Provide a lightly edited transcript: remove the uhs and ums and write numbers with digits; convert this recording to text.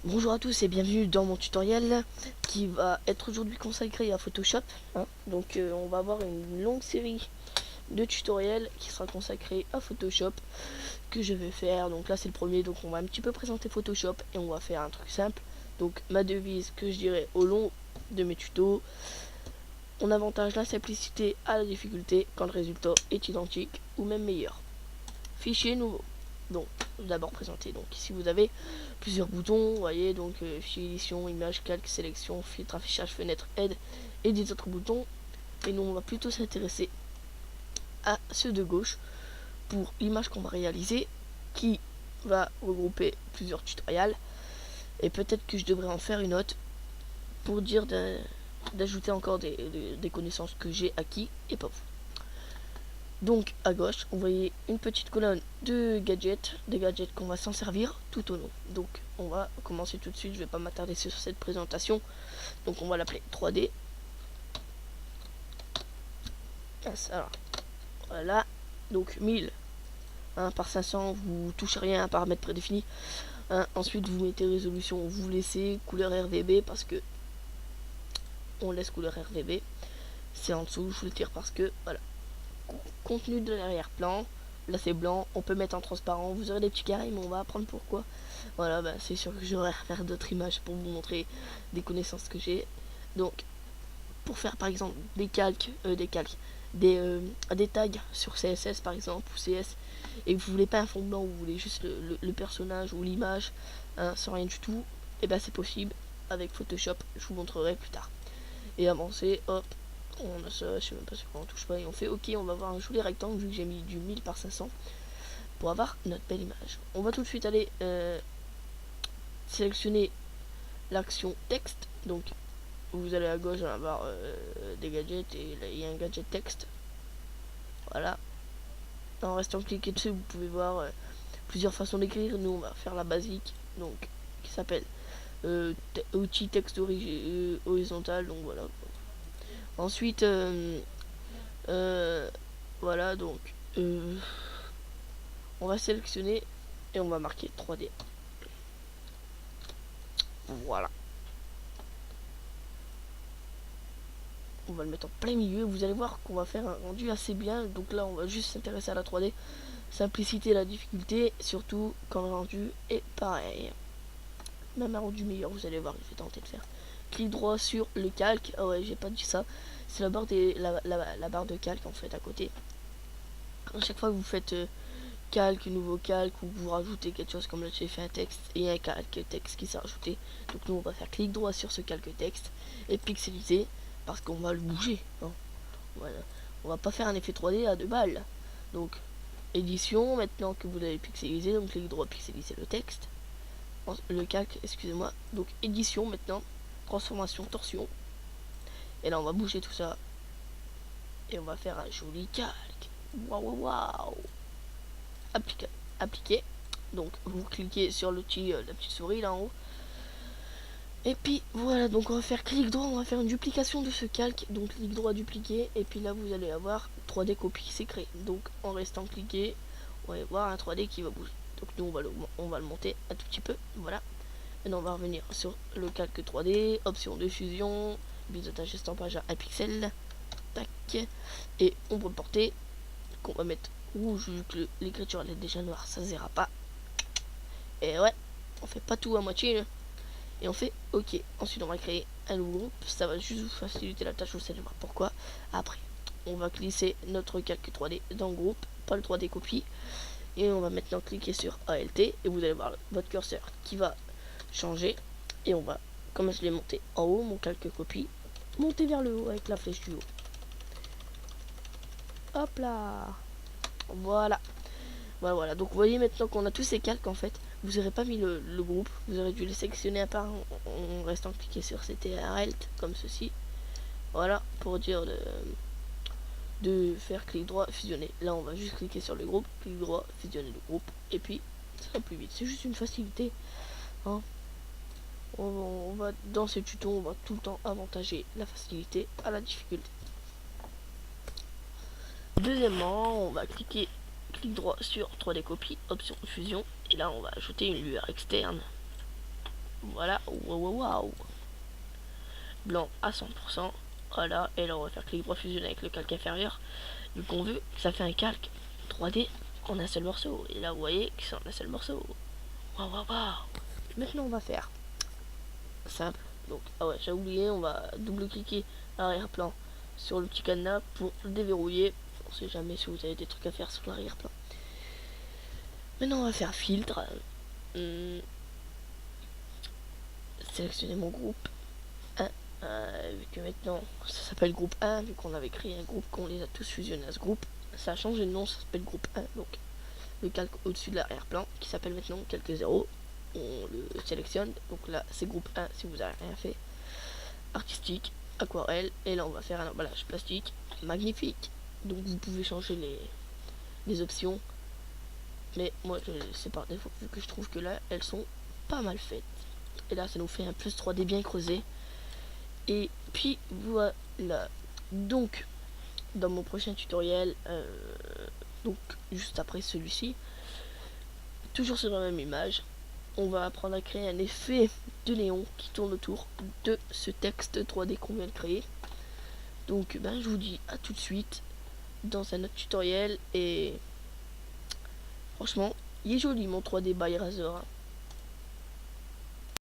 Bonjour à tous et bienvenue dans mon tutoriel qui va être aujourd'hui consacré à Photoshop. Donc on va avoir une longue série de tutoriels qui sera consacrée à Photoshop que je vais faire. Donc là c'est le premier, donc on va un petit peu présenter Photoshop et on va faire un truc simple. Donc ma devise que je dirais au long de mes tutos: on avantage la simplicité à la difficulté quand le résultat est identique ou même meilleur. Fichier nouveau. Donc d'abord présenter, donc ici vous avez plusieurs boutons, vous voyez, donc fichier édition, image, calque, sélection, filtre, affichage, fenêtre, aide et des autres boutons. Et nous on va plutôt s'intéresser à ceux de gauche pour l'image qu'on va réaliser, qui va regrouper plusieurs tutoriels. Et peut-être que je devrais en faire une autre pour dire d'ajouter encore des connaissances que j'ai acquis et pas vous. Donc à gauche, vous voyez une petite colonne de gadgets, des gadgets qu'on va s'en servir tout au long. Donc on va commencer tout de suite, je vais pas m'attarder sur cette présentation. Donc on va l'appeler 3D. Alors, voilà, donc 1000 par 500, vous touchez rien à paramètres prédéfinis. Ensuite vous mettez résolution, vous laissez couleur RGB parce que on laisse couleur RGB. C'est en dessous, je vous le tire parce que voilà. Contenu de l'arrière-plan, là c'est blanc, on peut mettre en transparent, vous aurez des petits carrés mais on va apprendre pourquoi. Voilà, c'est sûr que j'aurai à faire d'autres images pour vous montrer des connaissances que j'ai. Donc pour faire par exemple des des tags sur CSS par exemple ou CS, et que vous voulez pas un fond blanc, vous voulez juste le personnage ou l'image sans rien du tout, et c'est possible avec Photoshop, je vous montrerai plus tard. Et avancer, hop, on a ça, je sais même pas sur quoi on touche pas, et on fait ok, on va avoir un joli rectangle vu que j'ai mis du 1000 par 500 pour avoir notre belle image. On va tout de suite aller sélectionner l'action texte. Donc vous allez à gauche, on va avoir des gadgets et là il y a un gadget texte. Voilà. En restant cliqué dessus, vous pouvez voir plusieurs façons d'écrire. Nous on va faire la basique, donc qui s'appelle outil texte horizontal. Donc voilà. Ensuite voilà, donc on va sélectionner et on va marquer 3D. Voilà. On va le mettre en plein milieu. Vous allez voir qu'on va faire un rendu assez bien. Donc là, on va juste s'intéresser à la 3D. Simplicité, la difficulté, surtout quand le rendu est pareil. Même un rendu meilleur, vous allez voir, je vais tenter de faire. Clic droit sur le calque. Ah ouais, j'ai pas dit ça. C'est la barre, la barre de calque en fait à côté. À chaque fois que vous faites calque, nouveau calque, ou que vous rajoutez quelque chose, comme là j'ai fait un texte et un calque texte qui s'est rajouté. Donc nous on va faire clic droit sur ce calque texte et pixeliser parce qu'on va le bouger. Voilà. On va pas faire un effet 3D à 2 balles. Donc édition, maintenant que vous l'avez pixelisé, donc clic droit, pixeliser le texte. Le calque, excusez-moi. Donc édition maintenant, transformation, torsion. Et là on va bouger tout ça. Et on va faire un joli calque. Waouh waouh. Appliquer. Donc vous cliquez sur la petite souris là en haut. Et puis voilà, donc on va faire clic droit, on va faire une duplication de ce calque. Donc clic droit, dupliquer, et puis là vous allez avoir 3D copie qui s'est créé. Donc en restant cliqué, on va voir un 3D qui va bouger. Donc nous on va le monter un tout petit peu, voilà. Maintenant on va revenir sur le calque 3D, option de fusion, biseautage estampage à 1 pixel, tac, et ombre portée, qu'on va mettre rouge vu que l'écriture elle est déjà noire, ça se verra pas. Et ouais, on fait pas tout à moitié là. Et on fait ok. Ensuite on va créer un nouveau groupe, ça va juste vous faciliter la tâche, vous savez voir pourquoi. Après on va glisser notre calque 3D dans le groupe, pas le 3D copie, et on va maintenant cliquer sur ALT et vous allez voir votre curseur qui va changer. Et on va, comme je l'ai monté en haut, mon calque copie, monter vers le haut avec la flèche du haut. Hop là, voilà. Voilà, donc vous voyez maintenant qu'on a tous ces calques en fait. Vous n'aurez pas mis le groupe, vous aurez dû les sélectionner à part en restant cliqué sur CTRL comme ceci. Voilà, pour dire de faire clic droit, fusionner. Là on va juste cliquer sur le groupe, clic droit, fusionner le groupe, et puis ça va plus vite. C'est juste une facilité. On va, dans ces tutos, on va tout le temps avantager la facilité à la difficulté. Deuxièmement, on va clic droit sur 3D copie, option fusion, et là on va ajouter une lueur externe. Voilà, waouh, waouh. Blanc à 100%. Voilà, et là on va faire clic droit fusionner avec le calque inférieur. Vu qu'on veut, ça fait un calque 3D en un seul morceau. Et là vous voyez que c'est en un seul morceau. Waouh, waouh, waouh. Maintenant on va faire simple. Donc, ah ouais, j'ai oublié, on va double-cliquer l'arrière-plan sur le petit cadenas pour le déverrouiller. On sait jamais si vous avez des trucs à faire sur l'arrière-plan. Maintenant on va faire filtre. Sélectionner mon groupe 1. Vu que maintenant ça s'appelle groupe 1, vu qu'on avait créé un groupe, qu'on les a tous fusionnés à ce groupe, ça a changé de nom, ça s'appelle groupe 1. Donc le calque au-dessus de l'arrière-plan qui s'appelle maintenant calque 0, on le sélectionne. Donc là c'est groupe 1 si vous n'avez rien fait. Artistique, aquarelle, et là on va faire un emballage plastique magnifique. Donc vous pouvez changer les options, mais moi je sais par défaut vu que je trouve que là elles sont pas mal faites. Et là ça nous fait un plus 3D bien creusé. Et puis voilà. Donc dans mon prochain tutoriel, donc juste après celui-ci, toujours sur la même image, on va apprendre à créer un effet de néon qui tourne autour de ce texte 3D qu'on vient de créer. Donc ben, je vous dis à tout de suite dans un autre tutoriel. Et franchement il est joli mon 3D by Razer, hein.